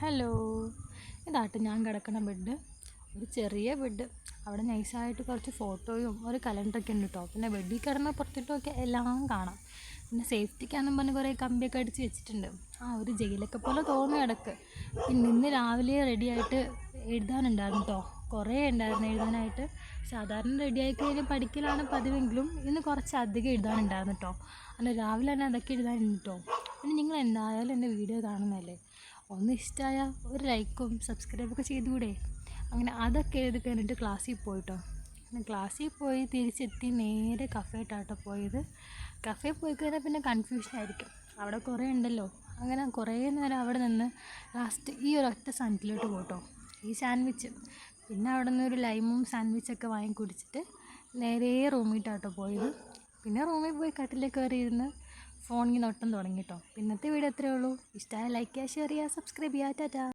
Hello, ഇതാട്ട് ഞാൻ കിടക്കണ bed. ഒരു ചെറിയ ബെഡ്. അവിടെ നൈസായിട്ട് കുറച്ച് ഫോട്ടോയും ഒരു കലണ്ടറൊക്കെ ഉണ്ട് കേട്ടോ. പിന്നെ ബെഡിൽ കിടന്ന് പുറത്തിട്ടൊക്കെ എല്ലാം കാണാം. പിന്നെ സേഫ്റ്റിക്കാന്നും പറഞ്ഞ് കുറേ കമ്പിയൊക്കെ അടിച്ച് വെച്ചിട്ടുണ്ട്. ഒരു ജയിലൊക്കെ പോലെ തോന്നി കിടക്ക്. പിന്നെ ഇന്ന് രാവിലെ റെഡിയായിട്ട് എഴുതാനുണ്ടായിരുന്നു കേട്ടോ. കുറേ ഉണ്ടായിരുന്നു എഴുതാനായിട്ട്. സാധാരണ റെഡിയായി കഴിഞ്ഞ് പഠിക്കലാണ് പതിവെങ്കിലും ഇന്ന് കുറച്ച് അധികം എഴുതാനുണ്ടായിരുന്നു കേട്ടോ. അങ്ങനെ രാവിലെ തന്നെ അതൊക്കെ എഴുതാനുണ്ട് കേട്ടോ. പിന്നെ നിങ്ങൾ എന്തായാലും എൻ്റെ വീഡിയോ കാണുന്നതല്ലേ, ഒന്ന് ഇഷ്ടമായാൽ ഒരു ലൈക്കും സബ്സ്ക്രൈബൊക്കെ ചെയ്തുകൂടെ? അങ്ങനെ അതൊക്കെ എഴുതി കഴിഞ്ഞിട്ട് ക്ലാസ്സിൽ പോയിട്ടോ. പിന്നെ ക്ലാസ്സിൽ പോയി തിരിച്ചെത്തി നേരെ കഫേട്ടാട്ടോ പോയത്. കഫേ പോയി കഴിഞ്ഞാൽ പിന്നെ കൺഫ്യൂഷനായിരിക്കും, അവിടെ കുറേ ഉണ്ടല്ലോ. അങ്ങനെ കുറേ നേരം അവിടെ നിന്ന് ലാസ്റ്റ് ഈ ഒരു ഒറ്റ സാൻഡ്വിച്ചിലോട്ട് പോട്ടോ, ഈ സാൻഡ്വിച്ച്. പിന്നെ അവിടെ നിന്ന് ഒരു ലൈമും സാൻഡ്വിച്ചൊക്കെ വാങ്ങി കുടിച്ചിട്ട് നേരെ റൂമിട്ടാട്ടോ പോയത്. പിന്നെ റൂമിൽ പോയി കട്ടിലേക്ക് കയറി ഇരുന്ന് ഫോണിൽ നോട്ടം തുടങ്ങി കേട്ടോ. പിന്നത്തെ വീഡിയോ എത്രയേ ഉള്ളൂ. ഇഷ്ടമായ ലൈക്ക് ചെയ്യുക, ഷെയർ ചെയ്യുക, സബ്സ്ക്രൈബ് ചെയ്യുക. ടാറ്റാ.